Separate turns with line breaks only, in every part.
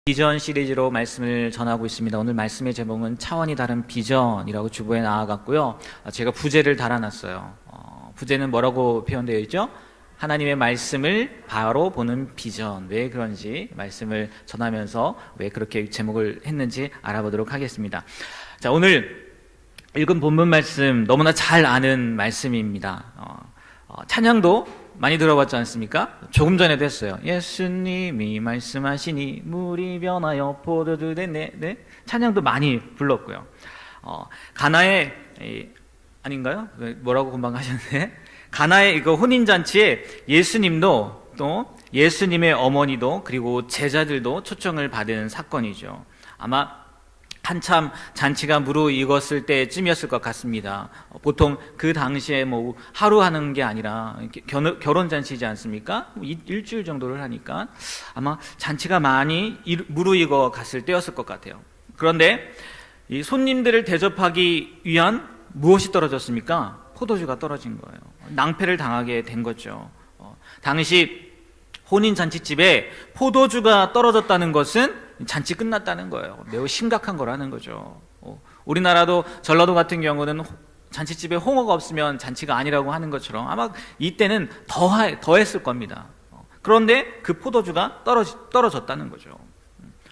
비전 시리즈로 말씀을 전하고 있습니다. 오늘 말씀의 제목은 차원이 다른 비전이라고 주보에 나와갔고요. 제가 부제를 달아놨어요. 부제는 뭐라고 표현되어 있죠? 하나님의 말씀을 바로 보는 비전. 왜 그런지 말씀을 전하면서 왜 그렇게 제목을 했는지 알아보도록 하겠습니다. 자, 오늘 읽은 본문 말씀 너무나 잘 아는 말씀입니다. 찬양도 많이 들어봤지 않습니까? 조금 전에도 했어요. 예수님이 말씀하시니 물이 변하여 포도주 됐네. 네? 찬양도 많이 불렀고요. 가나의 아닌가요? 뭐라고 금방 하셨네? 가나의 이거 혼인잔치에 예수님도 또 예수님의 어머니도 그리고 제자들도 초청을 받은 사건이죠. 아마 한참 잔치가 무르익었을 때쯤이었을 것 같습니다. 보통 그 당시에 뭐 하루 하는 게 아니라 결혼 잔치지 않습니까? 일주일 정도를 하니까 아마 잔치가 많이 무르익어 갔을 때였을 것 같아요. 그런데 이 손님들을 대접하기 위한 무엇이 떨어졌습니까? 포도주가 떨어진 거예요. 낭패를 당하게 된 거죠. 당시 혼인 잔치집에 포도주가 떨어졌다는 것은 잔치 끝났다는 거예요. 매우 심각한 거라는 거죠. 우리나라도 전라도 같은 경우는 잔치집에 홍어가 없으면 잔치가 아니라고 하는 것처럼 아마 이때는 더했을 겁니다. 그런데 그 포도주가 떨어졌다는 거죠.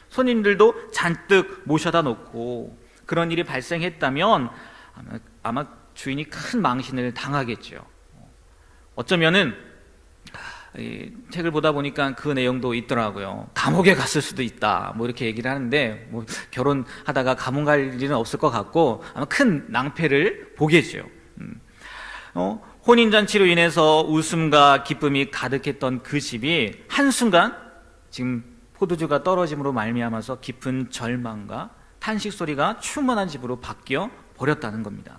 손님들도 잔뜩 모셔다 놓고 그런 일이 발생했다면 아마 주인이 큰 망신을 당하겠죠. 어쩌면은 이 책을 보다 보니까 그 내용도 있더라고요. 감옥에 갔을 수도 있다. 뭐 이렇게 얘기를 하는데 뭐 결혼하다가 감옥 갈 일은 없을 것 같고 아마 큰 낭패를 보겠죠. 혼인잔치로 인해서 웃음과 기쁨이 가득했던 그 집이 한순간 지금 포도주가 떨어짐으로 말미암아서 깊은 절망과 탄식 소리가 충만한 집으로 바뀌어 버렸다는 겁니다.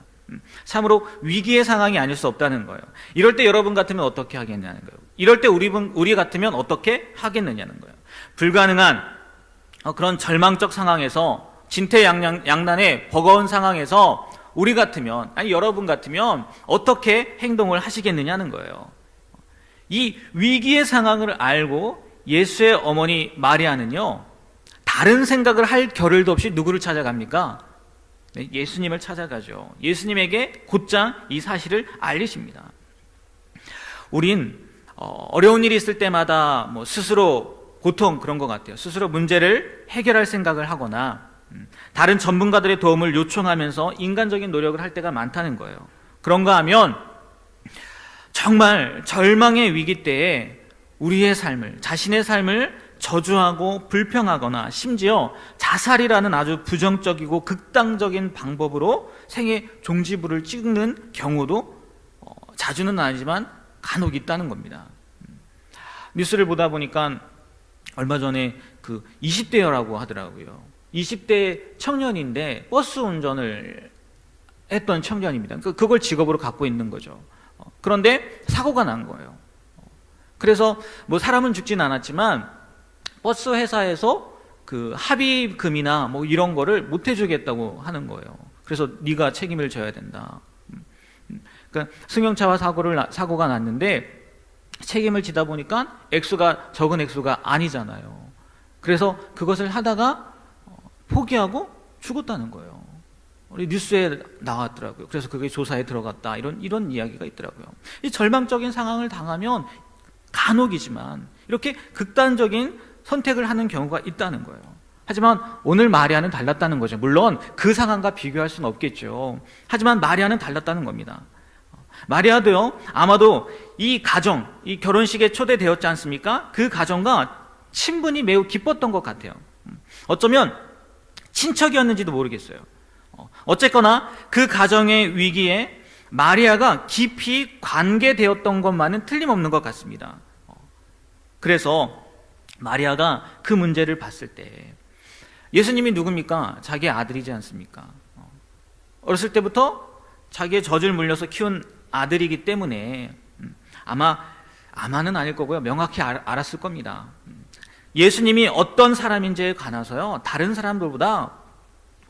참으로 위기의 상황이 아닐 수 없다는 거예요. 이럴 때 여러분 같으면 어떻게 하겠냐는 거예요. 이럴 때 우리 같으면 어떻게 하겠느냐는 거예요. 불가능한 그런 절망적 상황에서 진퇴양난의 버거운 상황에서 우리 같으면 아니 여러분 같으면 어떻게 행동을 하시겠느냐는 거예요. 이 위기의 상황을 알고 예수의 어머니 마리아는요 다른 생각을 할 겨를도 없이 누구를 찾아갑니까? 예수님을 찾아가죠. 예수님에게 곧장 이 사실을 알리십니다. 우린 어려운 일이 있을 때마다 뭐 스스로 보통 그런 것 같아요. 스스로 문제를 해결할 생각을 하거나 다른 전문가들의 도움을 요청하면서 인간적인 노력을 할 때가 많다는 거예요. 그런가 하면 정말 절망의 위기 때에 우리의 삶을, 자신의 삶을 저주하고 불평하거나 심지어 자살이라는 아주 부정적이고 극단적인 방법으로 생애 종지부를 찍는 경우도 자주는 아니지만 간혹 있다는 겁니다. 뉴스를 보다 보니까 얼마 전에 그 20대라고 하더라고요. 20대 청년인데 버스 운전을 했던 청년입니다. 그걸 직업으로 갖고 있는 거죠. 그런데 사고가 난 거예요. 그래서 뭐 사람은 죽진 않았지만 버스 회사에서 그 합의금이나 뭐 이런 거를 못 해주겠다고 하는 거예요. 그래서 네가 책임을 져야 된다. 그러니까 승용차와 사고가 났는데 책임을 지다 보니까 액수가 적은 액수가 아니잖아요. 그래서 그것을 하다가 포기하고 죽었다는 거예요. 우리 뉴스에 나왔더라고요. 그래서 그게 조사에 들어갔다. 이런 이야기가 있더라고요. 이 절망적인 상황을 당하면 간혹이지만 이렇게 극단적인 선택을 하는 경우가 있다는 거예요. 하지만 오늘 마리아는 달랐다는 거죠. 물론 그 상황과 비교할 수는 없겠죠. 하지만 마리아는 달랐다는 겁니다. 마리아도요, 아마도 이 가정, 이 결혼식에 초대되었지 않습니까? 그 가정과 친분이 매우 깊었던 것 같아요. 어쩌면 친척이었는지도 모르겠어요. 어쨌거나 그 가정의 위기에 마리아가 깊이 관계되었던 것만은 틀림없는 것 같습니다. 그래서 마리아가 그 문제를 봤을 때 예수님이 누굽니까? 자기의 아들이지 않습니까? 어렸을 때부터 자기의 젖을 물려서 키운 아들이기 때문에 아마는 아닐 거고요. 명확히 알았을 겁니다. 예수님이 어떤 사람인지에 관해서요 다른 사람들보다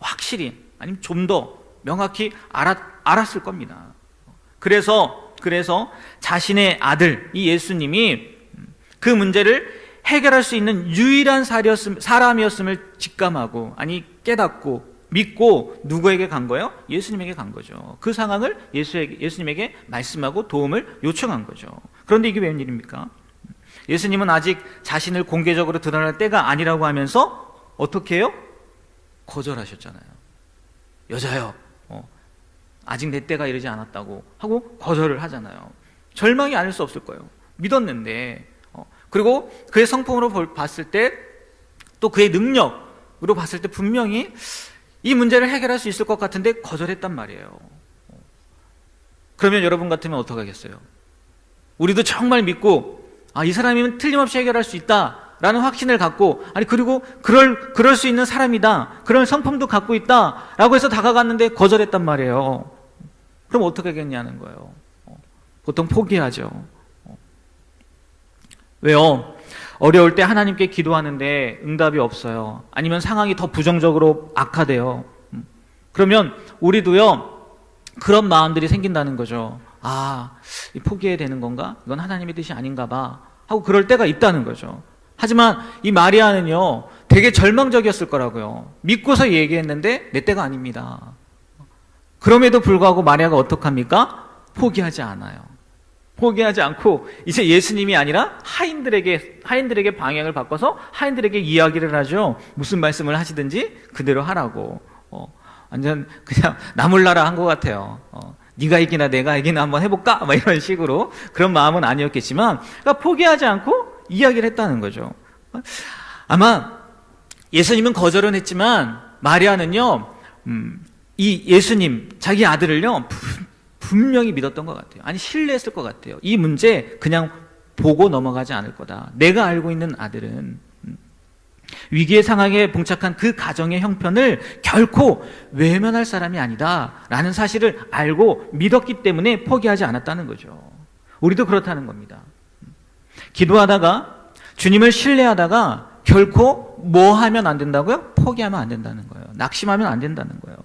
확실히 아니면 좀 더 명확히 알았을 겁니다. 그래서 자신의 아들 이 예수님이 그 문제를 해결할 수 있는 유일한 사람이었음을 직감하고, 아니 깨닫고 믿고 누구에게 간 거예요? 예수님에게 간 거죠. 그 상황을 예수님에게 말씀하고 도움을 요청한 거죠. 그런데 이게 웬일입니까? 예수님은 아직 자신을 공개적으로 드러날 때가 아니라고 하면서 어떻게 해요? 거절하셨잖아요. 여자여, 아직 내 때가 이르지 않았다고 하고 거절을 하잖아요. 절망이 아닐 수 없을 거예요. 믿었는데. 그리고 그의 성품으로 봤을 때, 또 그의 능력으로 봤을 때 분명히 이 문제를 해결할 수 있을 것 같은데 거절했단 말이에요. 그러면 여러분 같으면 어떻게 하겠어요? 우리도 정말 믿고, 이 사람이면 틀림없이 해결할 수 있다라는 확신을 갖고, 아니 그리고 그럴 수 있는 사람이다, 그런 성품도 갖고 있다라고 해서 다가갔는데 거절했단 말이에요. 그럼 어떻게 하겠냐는 거예요. 보통 포기하죠. 왜요? 어려울 때 하나님께 기도하는데 응답이 없어요. 아니면 상황이 더 부정적으로 악화돼요. 그러면 우리도요, 그런 마음들이 생긴다는 거죠. 포기해야 되는 건가? 이건 하나님의 뜻이 아닌가 봐 하고 그럴 때가 있다는 거죠. 하지만 이 마리아는요, 되게 절망적이었을 거라고요. 믿고서 얘기했는데 내 때가 아닙니다. 그럼에도 불구하고 마리아가 어떡합니까? 포기하지 않아요. 포기하지 않고 이제 예수님이 아니라 하인들에게 방향을 바꿔서 하인들에게 이야기를 하죠. 무슨 말씀을 하시든지 그대로 하라고. 완전 그냥 나몰라라 한 것 같아요. 네가 이기나 내가 이기나 한번 해볼까? 막 이런 식으로. 그런 마음은 아니었겠지만, 그러니까 포기하지 않고 이야기를 했다는 거죠. 아마 예수님은 거절은 했지만 마리아는요, 이 예수님, 자기 아들을요, 분명히 믿었던 것 같아요. 아니, 신뢰했을 것 같아요. 이 문제 그냥 보고 넘어가지 않을 거다. 내가 알고 있는 아들은 위기의 상황에 봉착한 그 가정의 형편을 결코 외면할 사람이 아니다 라는 사실을 알고 믿었기 때문에 포기하지 않았다는 거죠. 우리도 그렇다는 겁니다. 기도하다가, 주님을 신뢰하다가 결코 뭐 하면 안 된다고요? 포기하면 안 된다는 거예요. 낙심하면 안 된다는 거예요.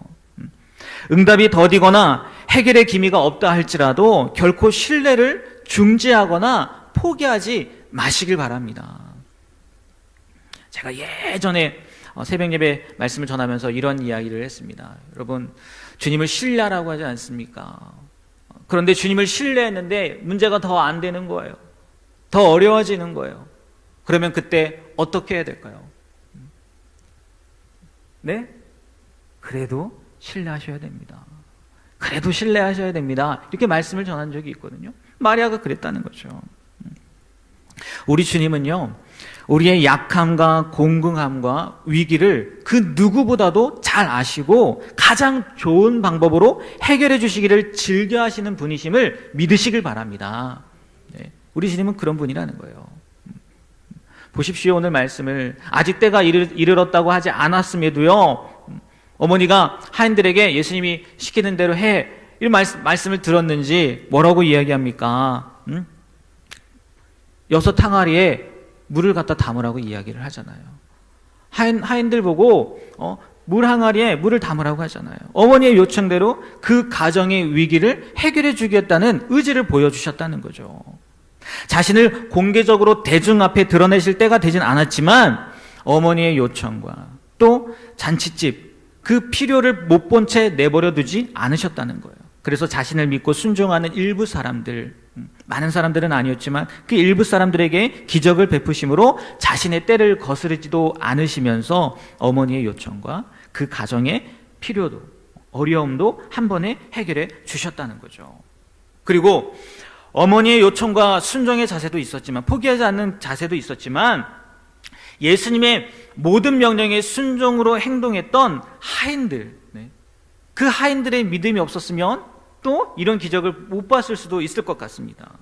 응답이 더디거나 해결의 기미가 없다 할지라도 결코 신뢰를 중지하거나 포기하지 마시길 바랍니다. 제가 예전에 새벽 예배 말씀을 전하면서 이런 이야기를 했습니다. 여러분, 주님을 신뢰하라고 하지 않습니까? 그런데 주님을 신뢰했는데 문제가 더 안 되는 거예요. 더 어려워지는 거예요. 그러면 그때 어떻게 해야 될까요? 네? 그래도 신뢰하셔야 됩니다. 그래도 신뢰하셔야 됩니다. 이렇게 말씀을 전한 적이 있거든요. 마리아가 그랬다는 거죠. 우리 주님은요, 우리의 약함과 공공함과 위기를 그 누구보다도 잘 아시고 가장 좋은 방법으로 해결해 주시기를 즐겨 하시는 분이심을 믿으시길 바랍니다. 네, 우리 주님은 그런 분이라는 거예요. 보십시오, 오늘 말씀을. 아직 때가 이르렀다고 하지 않았음에도요, 어머니가 하인들에게 예수님이 시키는 대로 해, 이런 말씀을 들었는지 뭐라고 이야기합니까? 6 항아리에 물을 갖다 담으라고 이야기를 하잖아요. 하인들 보고 물 항아리에 물을 담으라고 하잖아요. 어머니의 요청대로 그 가정의 위기를 해결해 주겠다는 의지를 보여주셨다는 거죠. 자신을 공개적으로 대중 앞에 드러내실 때가 되진 않았지만 어머니의 요청과 또 잔칫집, 그 필요를 못 본 채 내버려 두지 않으셨다는 거예요. 그래서 자신을 믿고 순종하는 일부 사람들, 많은 사람들은 아니었지만 그 일부 사람들에게 기적을 베푸심으로 자신의 때를 거스르지도 않으시면서 어머니의 요청과 그 가정의 필요도, 어려움도 한 번에 해결해 주셨다는 거죠. 그리고 어머니의 요청과 순종의 자세도 있었지만, 포기하지 않는 자세도 있었지만, 예수님의 모든 명령에 순종으로 행동했던 하인들, 그 하인들의 믿음이 없었으면 또 이런 기적을 못 봤을 수도 있을 것 같습니다.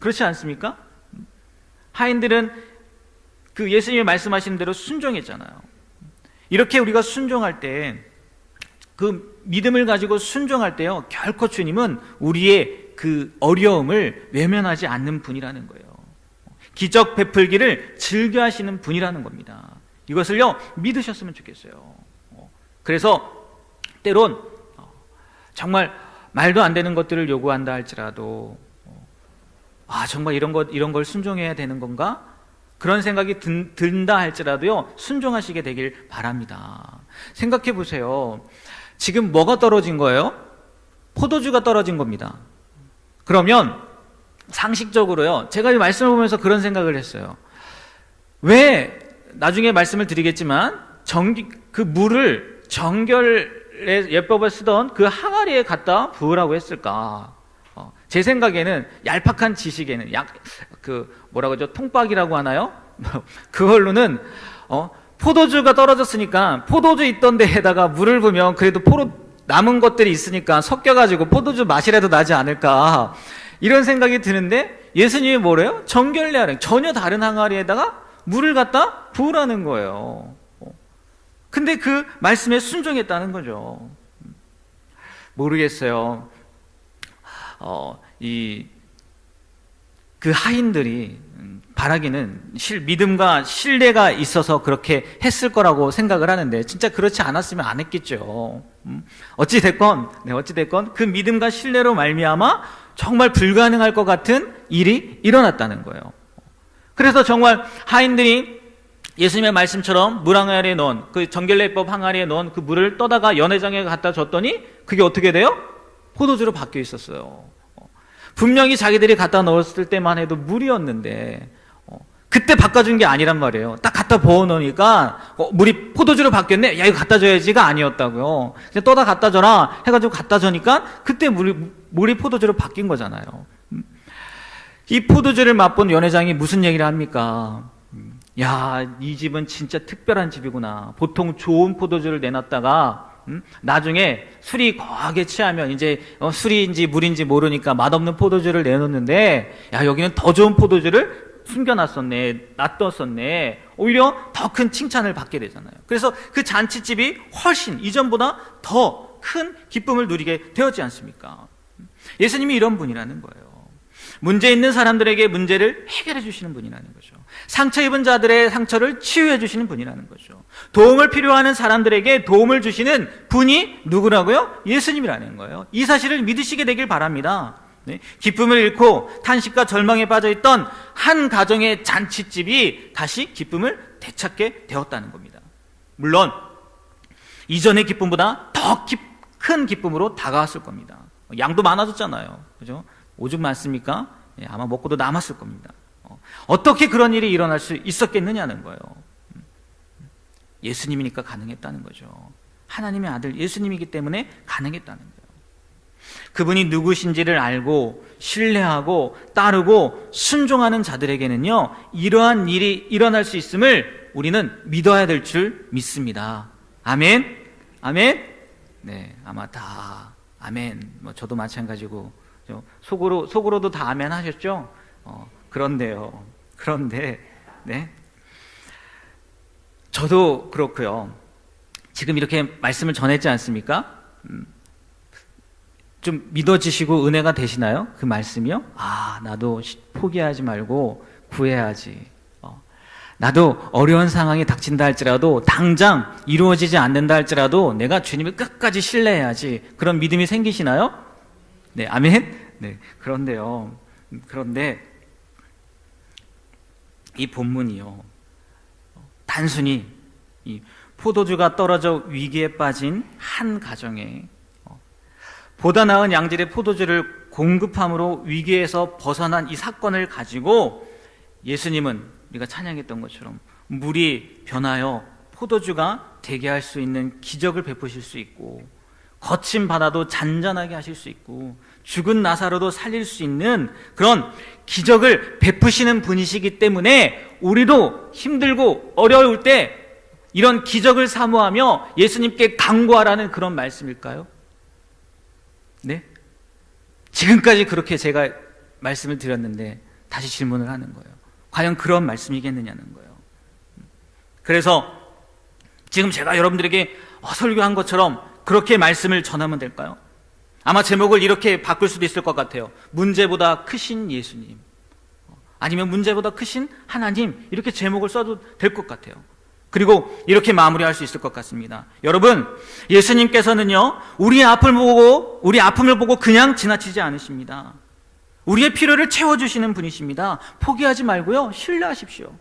그렇지 않습니까? 하인들은 그 예수님이 말씀하신 대로 순종했잖아요. 이렇게 우리가 순종할 때, 그 믿음을 가지고 순종할 때요, 결코 주님은 우리의 그 어려움을 외면하지 않는 분이라는 거예요. 기적 베풀기를 즐겨 하시는 분이라는 겁니다. 이것을요, 믿으셨으면 좋겠어요. 그래서 때론 정말 말도 안 되는 것들을 요구한다 할지라도 정말 이런 걸 순종해야 되는 건가? 그런 생각이 든다 할지라도요, 순종하시게 되길 바랍니다. 생각해 보세요. 지금 뭐가 떨어진 거예요? 포도주가 떨어진 겁니다. 그러면 상식적으로요, 제가 이 말씀을 보면서 그런 생각을 했어요. 왜 나중에 말씀을 드리겠지만 그 물을 정결의 예법을 쓰던 그 항아리에 갖다 부으라고 했을까? 제 생각에는 얄팍한 지식에는 뭐라고 하죠? 통박이라고 하나요? 그걸로는 포도주가 떨어졌으니까 포도주 있던 데에다가 물을 부으면 그래도 남은 것들이 있으니까 섞여가지고 포도주 맛이라도 나지 않을까, 이런 생각이 드는데 예수님이 뭐래요? 정결례 하래. 전혀 다른 항아리에다가 물을 갖다 부으라는 거예요. 근데 그 말씀에 순종했다는 거죠. 모르겠어요. 그 하인들이 바라기는 믿음과 신뢰가 있어서 그렇게 했을 거라고 생각을 하는데, 진짜 그렇지 않았으면 안 했겠죠. 어찌됐건 그 믿음과 신뢰로 말미암아 정말 불가능할 것 같은 일이 일어났다는 거예요. 그래서 정말 하인들이 예수님의 말씀처럼 물 항아리에 넣은, 그 정결례법 항아리에 넣은 그 물을 떠다가 연회장에 갖다 줬더니 그게 어떻게 돼요? 포도주로 바뀌어 있었어요. 분명히 자기들이 갖다 넣었을 때만 해도 물이었는데 그때 바꿔준 게 아니란 말이에요. 딱 갖다 부어놓으니까 물이 포도주로 바뀌었네? 야, 이거 갖다 줘야지가 아니었다고요. 그냥 떠다 갖다 줘라 해가지고 갖다 주니까 그때 물이 포도주로 바뀐 거잖아요. 이 포도주를 맛본 연회장이 무슨 얘기를 합니까? 야, 이 집은 진짜 특별한 집이구나. 보통 좋은 포도주를 내놨다가 나중에 술이 거하게 취하면 이제 술인지 물인지 모르니까 맛없는 포도주를 내놓는데, 야, 여기는 더 좋은 포도주를 숨겨놨었네, 놔뒀었네, 오히려 더 큰 칭찬을 받게 되잖아요. 그래서 그 잔치집이 훨씬 이전보다 더 큰 기쁨을 누리게 되었지 않습니까? 예수님이 이런 분이라는 거예요. 문제 있는 사람들에게 문제를 해결해 주시는 분이라는 거죠. 상처 입은 자들의 상처를 치유해 주시는 분이라는 거죠. 도움을 필요하는 사람들에게 도움을 주시는 분이 누구라고요? 예수님이라는 거예요. 이 사실을 믿으시게 되길 바랍니다. 네? 기쁨을 잃고 탄식과 절망에 빠져있던 한 가정의 잔치집이 다시 기쁨을 되찾게 되었다는 겁니다. 물론 이전의 기쁨보다 더 큰 기쁨으로 다가왔을 겁니다. 양도 많아졌잖아요. 그죠? 오죽 많습니까? 예, 아마 먹고도 남았을 겁니다. 어떻게 그런 일이 일어날 수 있었겠느냐는 거예요. 예수님이니까 가능했다는 거죠. 하나님의 아들 예수님이기 때문에 가능했다는 거예요. 그분이 누구신지를 알고 신뢰하고 따르고 순종하는 자들에게는요, 이러한 일이 일어날 수 있음을 우리는 믿어야 될 줄 믿습니다. 아멘? 아멘? 네, 아마 다 아멘. 저도 마찬가지고 속으로도 다 아멘 하셨죠? 그런데 네, 저도 그렇고요. 지금 이렇게 말씀을 전했지 않습니까? 좀 믿어지시고 은혜가 되시나요? 그 말씀이요? 나도 포기하지 말고 구해야지. 나도 어려운 상황이 닥친다 할지라도, 당장 이루어지지 않는다 할지라도 내가 주님을 끝까지 신뢰해야지. 그런 믿음이 생기시나요? 네, 아멘? 네, 그런데 이 본문이요, 단순히 이 포도주가 떨어져 위기에 빠진 한 가정에 보다 나은 양질의 포도주를 공급함으로 위기에서 벗어난 이 사건을 가지고 예수님은 우리가 찬양했던 것처럼 물이 변하여 포도주가 되게 할 수 있는 기적을 베푸실 수 있고, 거친 바다도 잔잔하게 하실 수 있고, 죽은 나사로도 살릴 수 있는 그런 기적을 베푸시는 분이시기 때문에 우리도 힘들고 어려울 때 이런 기적을 사모하며 예수님께 간구하라는 그런 말씀일까요? 네? 지금까지 그렇게 제가 말씀을 드렸는데 다시 질문을 하는 거예요. 과연 그런 말씀이겠느냐는 거예요. 그래서 지금 제가 여러분들에게 설교한 것처럼 그렇게 말씀을 전하면 될까요? 아마 제목을 이렇게 바꿀 수도 있을 것 같아요. 문제보다 크신 예수님, 아니면 문제보다 크신 하나님, 이렇게 제목을 써도 될 것 같아요. 그리고 이렇게 마무리할 수 있을 것 같습니다. 여러분, 예수님께서는요, 우리의 아픔을 보고 그냥 지나치지 않으십니다. 우리의 필요를 채워주시는 분이십니다. 포기하지 말고요, 신뢰하십시오.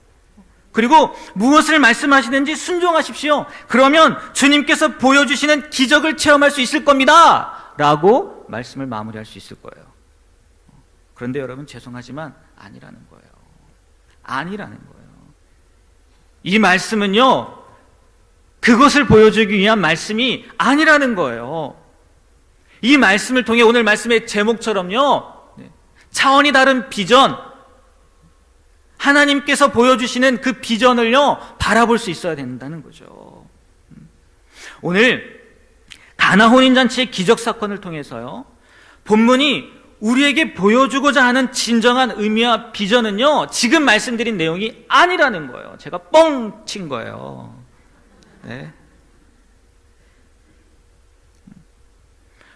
그리고 무엇을 말씀하시는지 순종하십시오. 그러면 주님께서 보여주시는 기적을 체험할 수 있을 겁니다. 라고 말씀을 마무리할 수 있을 거예요. 그런데 여러분, 죄송하지만 아니라는 거예요. 아니라는 거예요. 이 말씀은요, 그것을 보여주기 위한 말씀이 아니라는 거예요. 이 말씀을 통해 오늘 말씀의 제목처럼요, 차원이 다른 비전, 하나님께서 보여주시는 그 비전을요, 바라볼 수 있어야 된다는 거죠. 오늘 가나 혼인잔치의 기적사건을 통해서요, 본문이 우리에게 보여주고자 하는 진정한 의미와 비전은요, 지금 말씀드린 내용이 아니라는 거예요. 제가 뻥 친 거예요. 네.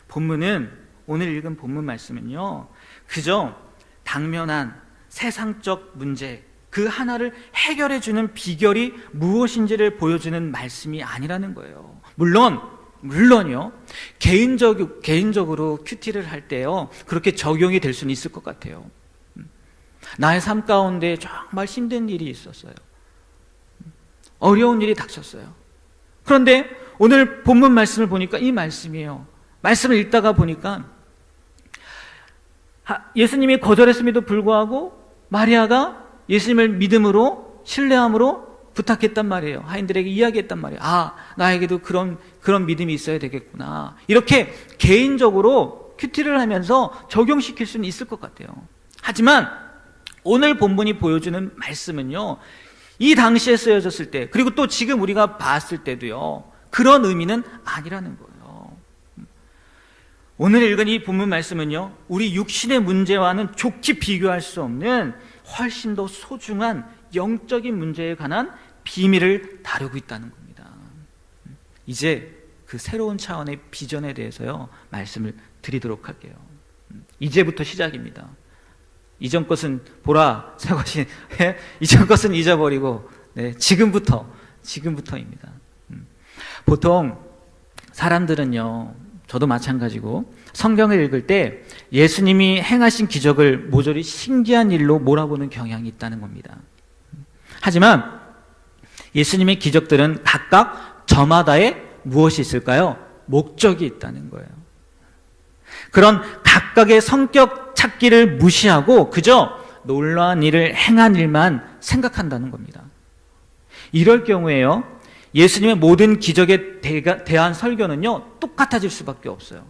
본문은, 오늘 읽은 본문 말씀은요, 그저 당면한 세상적 문제 그 하나를 해결해주는 비결이 무엇인지를 보여주는 말씀이 아니라는 거예요. 물론요, 개인적으로 큐티를 할 때요, 그렇게 적용이 될 수는 있을 것 같아요. 나의 삶 가운데 정말 힘든 일이 있었어요. 어려운 일이 닥쳤어요. 그런데 오늘 본문 말씀을 보니까 이 말씀이에요. 말씀을 읽다가 보니까 예수님이 거절했음에도 불구하고 마리아가 예수님을 믿음으로, 신뢰함으로 부탁했단 말이에요. 하인들에게 이야기했단 말이에요. 아, 나에게도 그런 믿음이 있어야 되겠구나. 이렇게 개인적으로 큐티를 하면서 적용시킬 수는 있을 것 같아요. 하지만 오늘 본문이 보여주는 말씀은요, 이 당시에 쓰여졌을 때, 그리고 또 지금 우리가 봤을 때도요, 그런 의미는 아니라는 거예요. 오늘 읽은 이 본문 말씀은요, 우리 육신의 문제와는 좋게 비교할 수 없는 훨씬 더 소중한 영적인 문제에 관한 비밀을 다루고 있다는 겁니다. 이제 그 새로운 차원의 비전에 대해서요, 말씀을 드리도록 할게요. 이제부터 시작입니다. 이전 것은 보라, 새 것이, 이전 것은 잊어버리고, 네, 지금부터입니다. 보통 사람들은요, 저도 마찬가지고, 성경을 읽을 때 예수님이 행하신 기적을 모조리 신기한 일로 몰아보는 경향이 있다는 겁니다. 하지만 예수님의 기적들은 각각 저마다의 무엇이 있을까요? 목적이 있다는 거예요. 그런 각각의 성격 찾기를 무시하고 그저 놀라운 일을 행한 일만 생각한다는 겁니다. 이럴 경우에요, 예수님의 모든 기적에 대한 설교는요, 똑같아질 수밖에 없어요.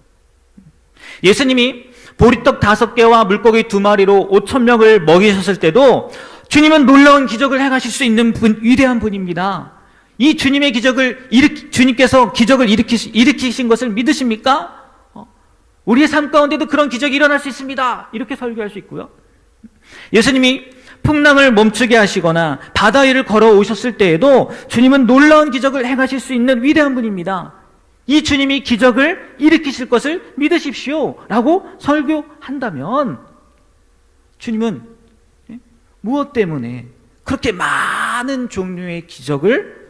예수님이 보리떡 5개와 물고기 2마리로 5,000명을 먹이셨을 때도 주님은 놀라운 기적을 행하실 수 있는 위대한 분입니다. 이 주님의 주님께서 기적을 일으키신 것을 믿으십니까? 우리의 삶 가운데도 그런 기적이 일어날 수 있습니다. 이렇게 설교할 수 있고요. 예수님이 풍랑을 멈추게 하시거나 바다 위를 걸어오셨을 때에도 주님은 놀라운 기적을 행하실 수 있는 위대한 분입니다. 이 주님이 기적을 일으키실 것을 믿으십시오 라고 설교한다면 주님은 무엇 때문에 그렇게 많은 종류의 기적을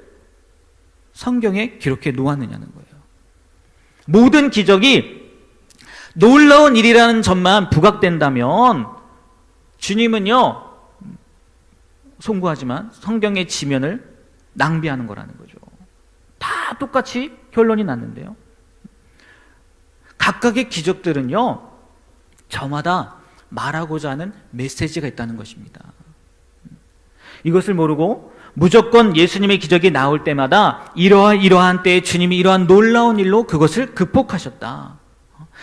성경에 기록해 놓았느냐는 거예요. 모든 기적이 놀라운 일이라는 점만 부각된다면 주님은요, 송구하지만 성경의 지면을 낭비하는 거라는 거죠. 다 똑같이 결론이 났는데요, 각각의 기적들은요, 저마다 말하고자 하는 메시지가 있다는 것입니다. 이것을 모르고 무조건 예수님의 기적이 나올 때마다 이러한 때에 주님이 이러한 놀라운 일로 그것을 극복하셨다,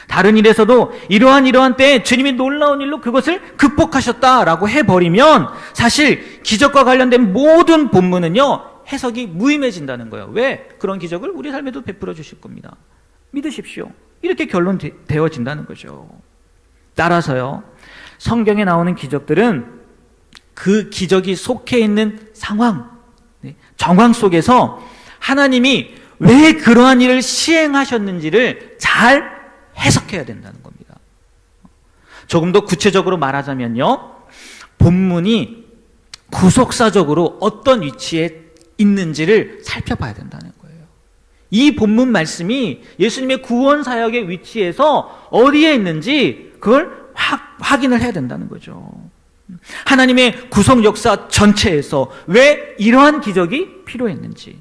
다른 일에서도 이러한 때에 주님이 놀라운 일로 그것을 극복하셨다라고 해버리면 사실 기적과 관련된 모든 본문은요, 해석이 무의미해진다는 거예요. 왜? 그런 기적을 우리 삶에도 베풀어 주실 겁니다. 믿으십시오. 이렇게 결론되어진다는 거죠. 따라서요, 성경에 나오는 기적들은 그 기적이 속해 있는 상황, 정황 속에서 하나님이 왜 그러한 일을 시행하셨는지를 잘 해석해야 된다는 겁니다. 조금 더 구체적으로 말하자면요, 본문이 구속사적으로 어떤 위치에 있는지를 살펴봐야 된다는 거예요. 이 본문 말씀이 예수님의 구원 사역의 위치에서 어디에 있는지 그걸 확인을 해야 된다는 거죠. 하나님의 구속 역사 전체에서 왜 이러한 기적이 필요했는지,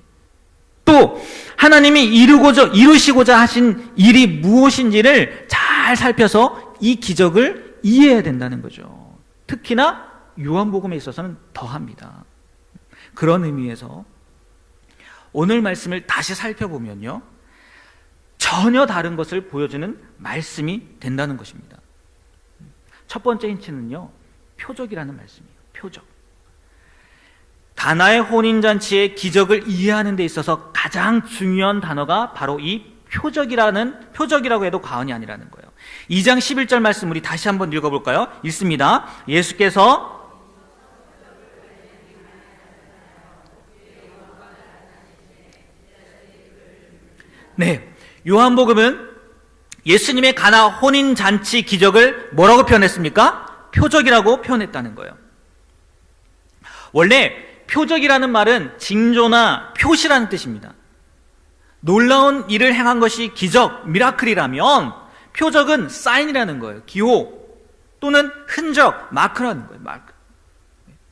또 하나님이 이루시고자 하신 일이 무엇인지를 잘 살펴서 이 기적을 이해해야 된다는 거죠. 특히나 요한복음에 있어서는 더합니다. 그런 의미에서 오늘 말씀을 다시 살펴보면요, 전혀 다른 것을 보여주는 말씀이 된다는 것입니다. 첫 번째 힌트는요, 표적이라는 말씀이에요. 표적. 가나의 혼인잔치의 기적을 이해하는 데 있어서 가장 중요한 단어가 바로 이 표적이라고 해도 과언이 아니라는 거예요. 2장 11절 말씀 우리 다시 한번 읽어볼까요? 읽습니다. 예수께서 네, 요한복음은 예수님의 가나 혼인잔치 기적을 뭐라고 표현했습니까? 표적이라고 표현했다는 거예요. 원래 표적이라는 말은 징조나 표시라는 뜻입니다. 놀라운 일을 행한 것이 기적, 미라클이라면 표적은 사인이라는 거예요. 기호 또는 흔적, 마크라는 거예요. 마크.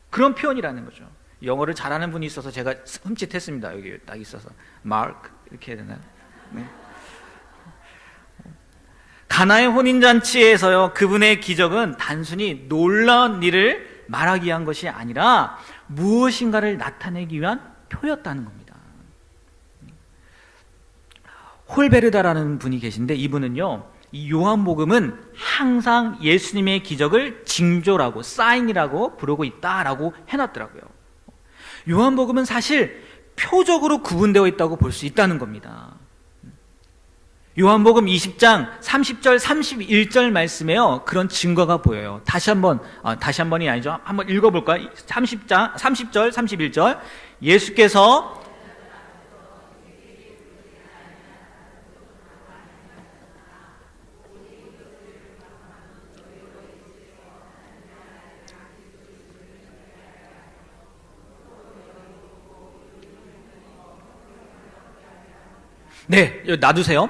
그런 표현이라는 거죠. 영어를 잘하는 분이 있어서 제가 흠칫했습니다. 여기 딱 있어서 마크 이렇게 해야 되나요? 네. 가나의 혼인잔치에서요, 그분의 기적은 단순히 놀라운 일을 말하기 위한 것이 아니라 무엇인가를 나타내기 위한 표였다는 겁니다. 홀베르다라는 분이 계신데, 이분은요, 이 요한복음은 항상 예수님의 기적을 징조라고, 사인이라고 부르고 있다라고 해놨더라고요. 요한복음은 사실 표적으로 구분되어 있다고 볼 수 있다는 겁니다. 요한복음 20장 30절 31절 말씀에요, 그런 증거가 보여요. 다시 한번이 아니죠. 한번 읽어볼까요? 30절 31절. 예수께서 네, 놔두세요.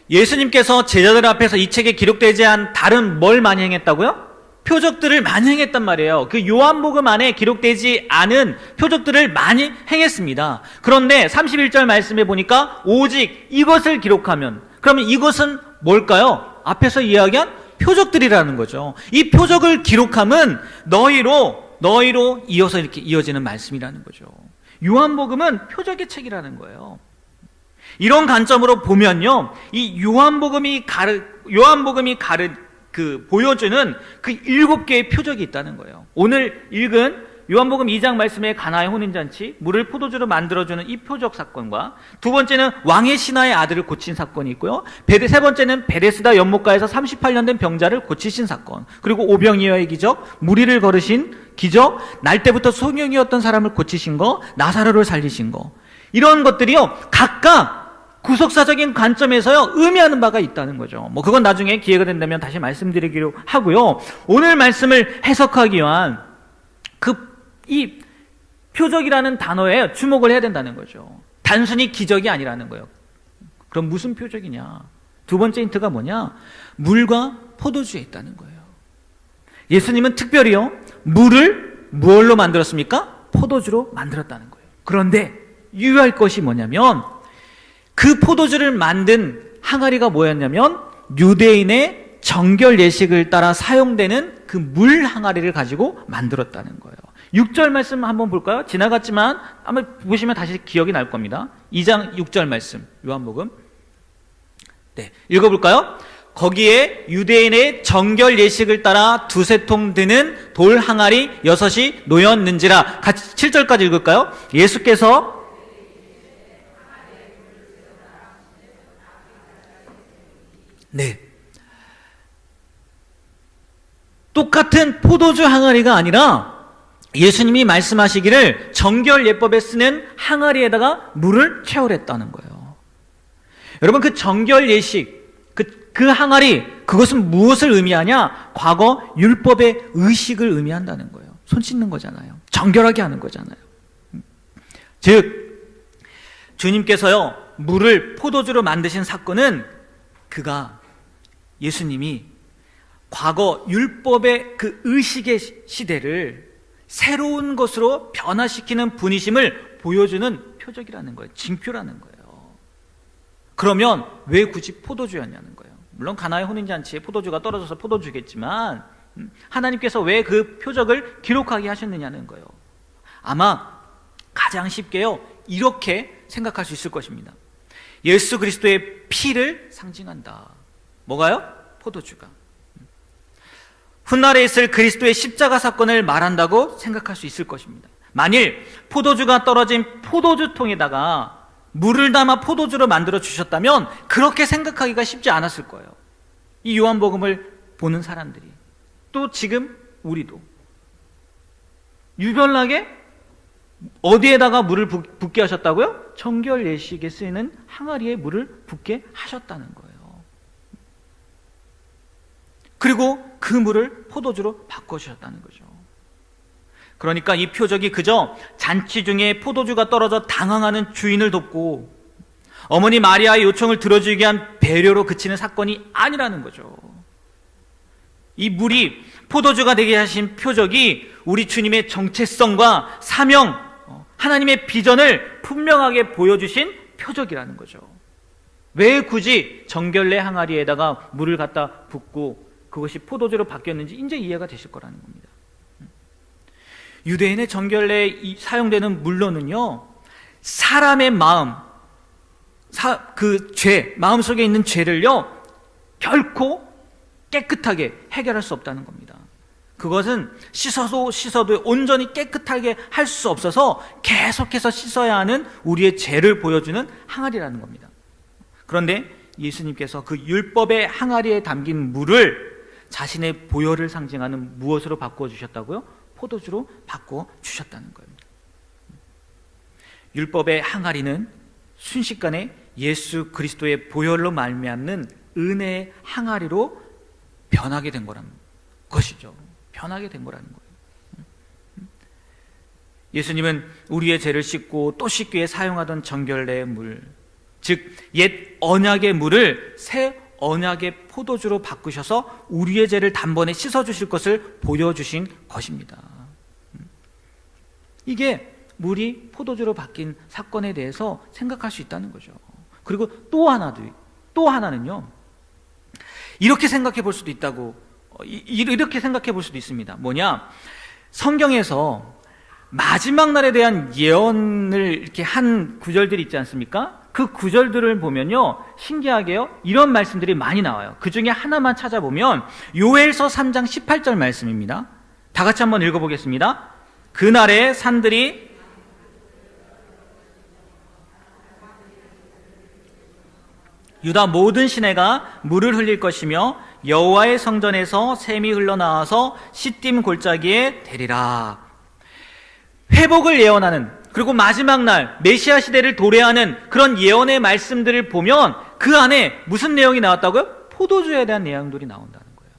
예수님께서 제자들 앞에서 이 책에 기록되지 않은 다른 뭘 많이 행했다고요? 표적들을 많이 행했단 말이에요. 그 요한복음 안에 기록되지 않은 표적들을 많이 행했습니다. 그런데 31절 말씀에 보니까 오직 이것을 기록하면, 그러면 이것은 뭘까요? 앞에서 이야기한 표적들이라는 거죠. 이 표적을 기록함은 너희로 이어서 이렇게 이어지는 말씀이라는 거죠. 요한복음은 표적의 책이라는 거예요. 이런 관점으로 보면요, 이 요한복음이 보여주는 그 7개의 표적이 있다는 거예요. 오늘 읽은 요한복음 2장 말씀의 가나의 혼인잔치, 물을 포도주로 만들어주는 이 표적 사건과, 두 번째는 왕의 신하의 아들을 고친 사건이 있고요, 세 번째는 베데스다 연못가에서 38년 된 병자를 고치신 사건, 그리고 오병이어의 기적, 무리를 걸으신 기적, 날 때부터 소경이었던 사람을 고치신 거, 나사로를 살리신 거, 이런 것들이요, 각각 구속사적인 관점에서요, 의미하는 바가 있다는 거죠. 그건 나중에 기회가 된다면 다시 말씀드리기로 하고요. 오늘 말씀을 해석하기 위한 이 표적이라는 단어에 주목을 해야 된다는 거죠. 단순히 기적이 아니라는 거예요. 그럼 무슨 표적이냐? 두 번째 힌트가 뭐냐? 물과 포도주에 있다는 거예요. 예수님은 특별히요, 물을 무엇로 만들었습니까? 포도주로 만들었다는 거예요. 그런데 유의할 것이 뭐냐면, 그 포도주를 만든 항아리가 뭐였냐면 유대인의 정결 예식을 따라 사용되는 그 물 항아리를 가지고 만들었다는 거예요. 6절 말씀 한번 볼까요? 지나갔지만 한번 보시면 다시 기억이 날 겁니다. 2장 6절 말씀, 요한복음. 네, 읽어볼까요? 거기에 유대인의 정결 예식을 따라 2-3통 드는 돌 항아리 6이 놓였는지라. 같이 7절까지 읽을까요? 예수께서 네, 똑같은 포도주 항아리가 아니라 예수님이 말씀하시기를 정결 예법에 쓰는 항아리에다가 물을 채우랬다는 거예요. 여러분, 그 정결 예식, 그 항아리, 그것은 무엇을 의미하냐? 과거 율법의 의식을 의미한다는 거예요. 손 씻는 거잖아요. 정결하게 하는 거잖아요. 즉, 주님께서요, 물을 포도주로 만드신 사건은 예수님이 과거 율법의 그 의식의 시대를 새로운 것으로 변화시키는 분이심을 보여주는 표적이라는 거예요. 징표라는 거예요. 그러면 왜 굳이 포도주였냐는 거예요. 물론 가나의 혼인잔치에 포도주가 떨어져서 포도주겠지만 하나님께서 왜 그 표적을 기록하게 하셨느냐는 거예요. 아마 가장 쉽게요, 이렇게 생각할 수 있을 것입니다. 예수 그리스도의 피를 상징한다. 뭐가요? 포도주가. 훗날에 있을 그리스도의 십자가 사건을 말한다고 생각할 수 있을 것입니다. 만일 포도주가 떨어진 포도주통에다가 물을 담아 포도주로 만들어 주셨다면 그렇게 생각하기가 쉽지 않았을 거예요. 이 요한복음을 보는 사람들이, 또 지금 우리도 유별나게 어디에다가 물을 붓게 하셨다고요? 정결 예식에 쓰이는 항아리에 물을 붓게 하셨다는 거예요. 그리고 그 물을 포도주로 바꿔주셨다는 거죠. 그러니까 이 표적이 그저 잔치 중에 포도주가 떨어져 당황하는 주인을 돕고 어머니 마리아의 요청을 들어주기 위한 배려로 그치는 사건이 아니라는 거죠. 이 물이 포도주가 되게 하신 표적이 우리 주님의 정체성과 사명, 하나님의 비전을 분명하게 보여주신 표적이라는 거죠. 왜 굳이 정결례 항아리에다가 물을 갖다 붓고 그것이 포도주로 바뀌었는지 이제 이해가 되실 거라는 겁니다. 유대인의 정결례에 사용되는 물로는요, 사람의 마음, 그 죄, 마음속에 있는 죄를요 결코 깨끗하게 해결할 수 없다는 겁니다. 그것은 씻어도 온전히 깨끗하게 할 수 없어서 계속해서 씻어야 하는 우리의 죄를 보여주는 항아리라는 겁니다. 그런데 예수님께서 그 율법의 항아리에 담긴 물을 자신의 보혈을 상징하는 무엇으로 바꿔주셨다고요? 포도주로 바꿔주셨다는 겁니다. 율법의 항아리는 순식간에 예수 그리스도의 보혈로 말미암는 은혜의 항아리로 변하게 된 거라는 것이죠. 변하게 된 거라는 거예요. 예수님은 우리의 죄를 씻고 또 씻기 위해 사용하던 정결례의 물, 즉 옛 언약의 물을 새 언약의 포도주로 바꾸셔서 우리의 죄를 단번에 씻어주실 것을 보여주신 것입니다. 이게 물이 포도주로 바뀐 사건에 대해서 생각할 수 있다는 거죠. 그리고 또 하나는요, 이렇게 생각해 볼 수도 있다고, 이렇게 생각해 볼 수도 있습니다. 뭐냐? 성경에서 마지막 날에 대한 예언을 이렇게 한 구절들이 있지 않습니까? 그 구절들을 보면요, 신기하게요, 이런 말씀들이 많이 나와요. 그 중에 하나만 찾아보면 요엘서 3장 18절 말씀입니다. 다 같이 한번 읽어보겠습니다. 그날에 산들이 유다 모든 시내가 물을 흘릴 것이며 여호와의 성전에서 샘이 흘러나와서 시딤 골짜기에 되리라. 회복을 예언하는, 그리고 마지막 날 메시아 시대를 도래하는 그런 예언의 말씀들을 보면 그 안에 무슨 내용이 나왔다고요? 포도주에 대한 내용들이 나온다는 거예요.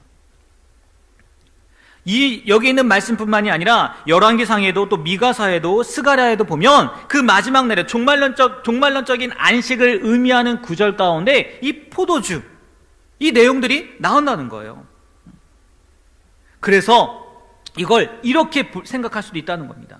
여기 있는 말씀뿐만이 아니라 열왕기상에도 또 미가서에도 스가랴에도 보면 그 마지막 날에 종말론적인 안식을 의미하는 구절 가운데 이 포도주, 이 내용들이 나온다는 거예요. 그래서 이걸 이렇게 생각할 수도 있다는 겁니다.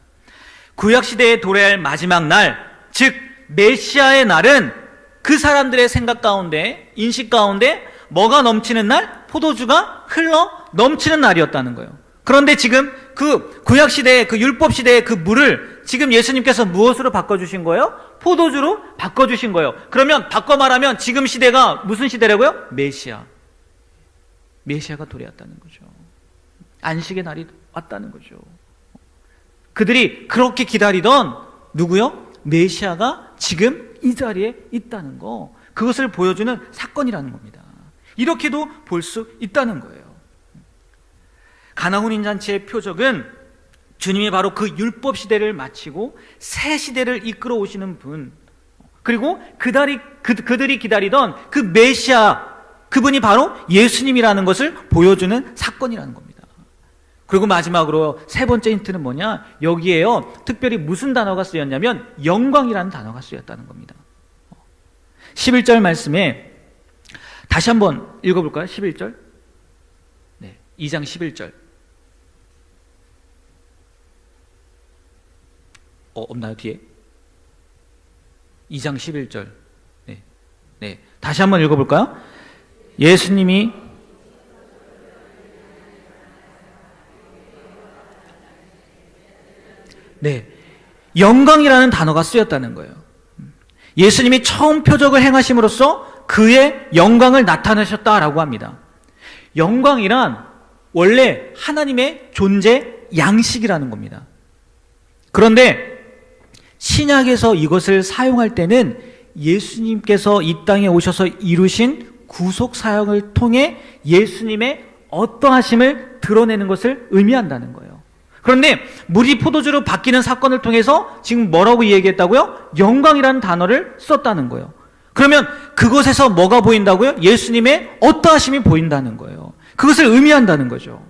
구약시대에 도래할 마지막 날, 즉 메시아의 날은 그 사람들의 생각 가운데, 인식 가운데 뭐가 넘치는 날? 포도주가 흘러 넘치는 날이었다는 거예요. 그런데 지금 그 구약시대의, 그 율법시대의 그 물을 지금 예수님께서 무엇으로 바꿔주신 거예요? 포도주로 바꿔주신 거예요. 그러면 바꿔 말하면 지금 시대가 무슨 시대라고요? 메시아가 도래했다는 거죠. 안식의 날이 왔다는 거죠. 그들이 그렇게 기다리던 누구요? 메시아가 지금 이 자리에 있다는 거, 그것을 보여주는 사건이라는 겁니다. 이렇게도 볼 수 있다는 거예요. 가나 혼인잔치의 표적은 주님이 바로 그 율법 시대를 마치고 새 시대를 이끌어 오시는 분, 그리고 그들이 기다리던 그 메시아, 그분이 바로 예수님이라는 것을 보여주는 사건이라는 겁니다. 그리고 마지막으로 세 번째 힌트는 뭐냐? 여기에요, 특별히 무슨 단어가 쓰였냐면 영광이라는 단어가 쓰였다는 겁니다. 11절 말씀에 다시 한번 읽어볼까요? 11절. 네. 2장 11절. 없나요, 뒤에? 2장 11절. 네. 다시 한번 읽어볼까요? 예수님이 영광이라는 단어가 쓰였다는 거예요. 예수님이 처음 표적을 행하심으로써 그의 영광을 나타내셨다라고 합니다. 영광이란 원래 하나님의 존재 양식이라는 겁니다. 그런데 신약에서 이것을 사용할 때는 예수님께서 이 땅에 오셔서 이루신 구속 사역을 통해 예수님의 어떠하심을 드러내는 것을 의미한다는 거예요. 그런데 물이 포도주로 바뀌는 사건을 통해서 지금 뭐라고 얘기했다고요? 영광이라는 단어를 썼다는 거예요. 그러면 그것에서 뭐가 보인다고요? 예수님의 어떠하심이 보인다는 거예요. 그것을 의미한다는 거죠.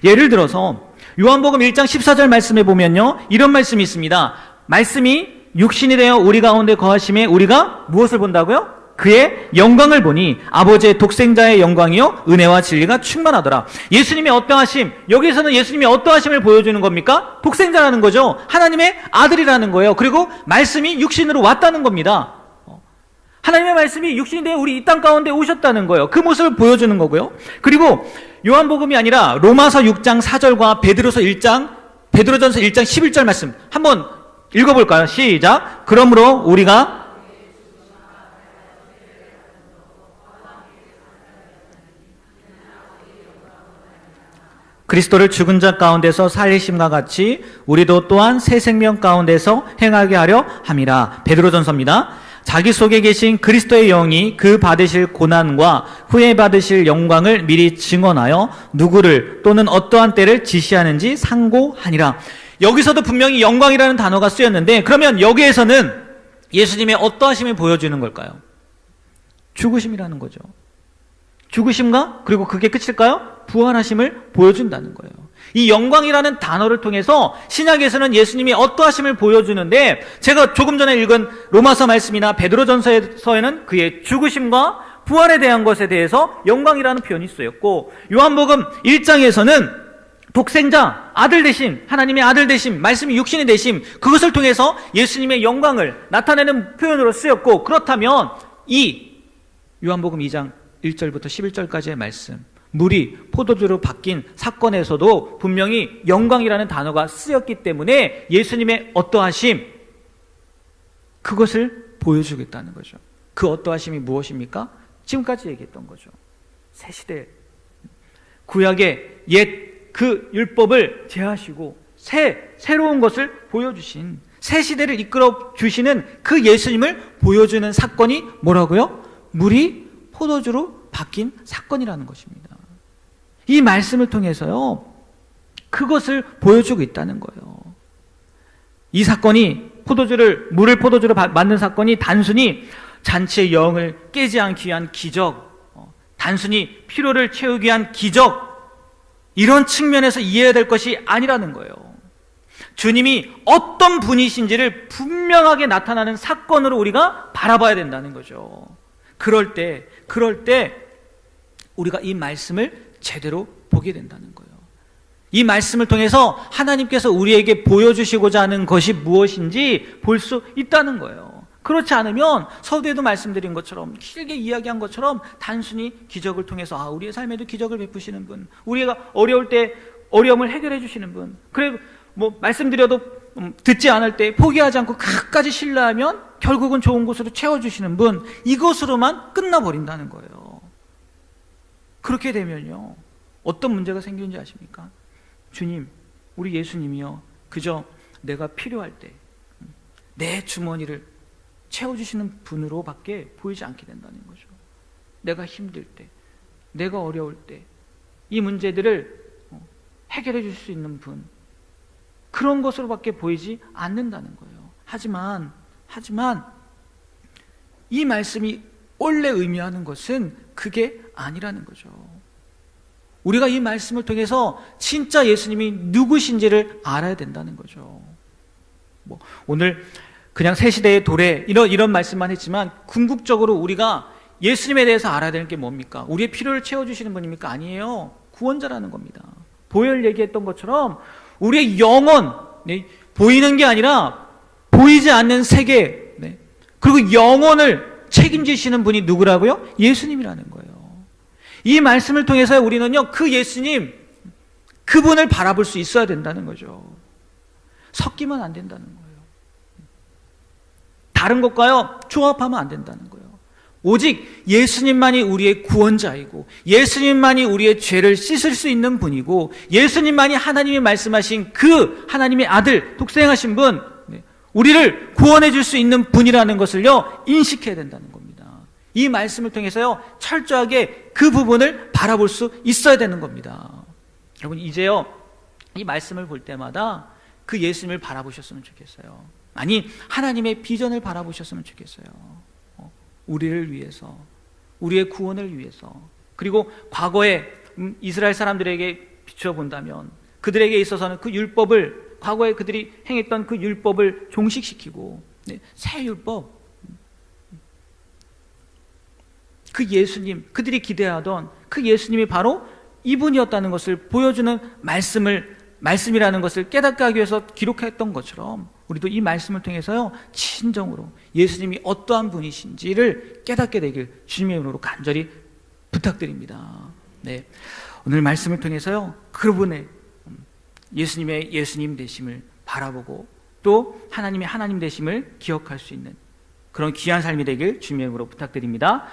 예를 들어서 요한복음 1장 14절 말씀에 보면요, 이런 말씀이 있습니다. 말씀이 육신이 되어 우리 가운데 거하심에 우리가 무엇을 본다고요? 그의 영광을 보니 아버지의 독생자의 영광이요 은혜와 진리가 충만하더라. 예수님의 어떠하심, 여기에서는 예수님의 어떠하심을 보여주는 겁니까? 독생자라는 거죠. 하나님의 아들이라는 거예요. 그리고 말씀이 육신으로 왔다는 겁니다. 하나님의 말씀이 육신이 되어 우리 이 땅 가운데 오셨다는 거예요. 그 모습을 보여주는 거고요. 그리고 요한복음이 아니라 로마서 6장 4절과 베드로전서 1장 11절 말씀 한번 읽어볼까요? 시작. 그러므로 우리가 그리스도를 죽은 자 가운데서 살리심과 같이 우리도 또한 새 생명 가운데서 행하게 하려 함이라. 베드로전서입니다. 자기 속에 계신 그리스도의 영이 그 받으실 고난과 후에 받으실 영광을 미리 증언하여 누구를 또는 어떠한 때를 지시하는지 상고하니라. 여기서도 분명히 영광이라는 단어가 쓰였는데, 그러면 여기에서는 예수님의 어떠하심을 보여주는 걸까요? 죽으심이라는 거죠. 죽으심과 그리고 그게 끝일까요? 부활하심을 보여준다는 거예요. 이 영광이라는 단어를 통해서 신약에서는 예수님이 어떠하심을 보여주는데, 제가 조금 전에 읽은 로마서 말씀이나 베드로전서에는 그의 죽으심과 부활에 대한 것에 대해서 영광이라는 표현이 쓰였고, 요한복음 1장에서는 독생자, 아들 되심, 하나님의 아들 되심, 말씀이 육신이 되심, 그것을 통해서 예수님의 영광을 나타내는 표현으로 쓰였고, 그렇다면 이 요한복음 2장 1절부터 11절까지의 말씀, 물이 포도주로 바뀐 사건에서도 분명히 영광이라는 단어가 쓰였기 때문에 예수님의 어떠하심, 그것을 보여주겠다는 거죠. 그 어떠하심이 무엇입니까? 지금까지 얘기했던 거죠. 새 시대, 구약의 옛 그 율법을 제하시고 새로운 것을 보여주신, 새 시대를 이끌어 주시는 그 예수님을 보여주는 사건이 뭐라고요? 물이 포도주로 바뀐 사건이라는 것입니다. 이 말씀을 통해서요, 그것을 보여주고 있다는 거예요. 이 사건이 물을 포도주로 만든 사건이 단순히 잔치의 영을 깨지 않기 위한 기적, 단순히 피로를 채우기 위한 기적, 이런 측면에서 이해해야 될 것이 아니라는 거예요. 주님이 어떤 분이신지를 분명하게 나타나는 사건으로 우리가 바라봐야 된다는 거죠. 그럴 때 우리가 이 말씀을 제대로 보게 된다는 거예요. 이 말씀을 통해서 하나님께서 우리에게 보여주시고자 하는 것이 무엇인지 볼 수 있다는 거예요. 그렇지 않으면 서두에도 말씀드린 것처럼, 길게 이야기한 것처럼 단순히 기적을 통해서 우리의 삶에도 기적을 베푸시는 분, 우리가 어려울 때 어려움을 해결해 주시는 분, 그래 말씀드려도 듣지 않을 때 포기하지 않고 끝까지 신뢰하면 결국은 좋은 곳으로 채워주시는 분, 이것으로만 끝나버린다는 거예요. 그렇게 되면요, 어떤 문제가 생기는지 아십니까? 주님, 우리 예수님이요, 그저 내가 필요할 때 내 주머니를 채워주시는 분으로밖에 보이지 않게 된다는 거죠. 내가 힘들 때, 내가 어려울 때 이 문제들을 해결해 줄 수 있는 분, 그런 것으로밖에 보이지 않는다는 거예요. 하지만 이 말씀이 원래 의미하는 것은 그게 아니라는 거죠. 우리가 이 말씀을 통해서 진짜 예수님이 누구신지를 알아야 된다는 거죠. 오늘 그냥 새 시대의 도래 이런 말씀만 했지만, 궁극적으로 우리가 예수님에 대해서 알아야 되는 게 뭡니까? 우리의 필요를 채워주시는 분입니까? 아니에요. 구원자라는 겁니다. 보혈 얘기했던 것처럼 우리의 영혼, 네, 보이는 게 아니라 보이지 않는 세계, 네, 그리고 영혼을 책임지시는 분이 누구라고요? 예수님이라는 거예요. 이 말씀을 통해서 우리는요, 그 예수님, 그분을 바라볼 수 있어야 된다는 거죠. 섞이면 안 된다는 거예요. 다른 것과요, 조합하면 안 된다는 거예요. 오직 예수님만이 우리의 구원자이고, 예수님만이 우리의 죄를 씻을 수 있는 분이고, 예수님만이 하나님이 말씀하신 그 하나님의 아들, 독생하신 분, 우리를 구원해 줄 수 있는 분이라는 것을요, 인식해야 된다는 겁니다. 이 말씀을 통해서요, 철저하게 그 부분을 바라볼 수 있어야 되는 겁니다. 여러분, 이제요, 이 말씀을 볼 때마다 그 예수님을 바라보셨으면 좋겠어요. 아니, 하나님의 비전을 바라보셨으면 좋겠어요. 우리를 위해서, 우리의 구원을 위해서, 그리고 과거에 이스라엘 사람들에게 비춰본다면 그들에게 있어서는 그 율법을, 과거에 그들이 행했던 그 율법을 종식시키고, 새 율법, 그 예수님, 그들이 기대하던 그 예수님이 바로 이분이었다는 것을 보여주는 말씀이라는 것을 깨닫게 하기 위해서 기록했던 것처럼, 우리도 이 말씀을 통해서요, 진정으로 예수님이 어떠한 분이신지를 깨닫게 되길 주님의 이름으로 간절히 부탁드립니다. 네, 오늘 말씀을 통해서요, 그분의 예수님의 예수님 되심을 바라보고 또 하나님의 하나님 되심을 기억할 수 있는 그런 귀한 삶이 되길 주님의 이름으로 부탁드립니다.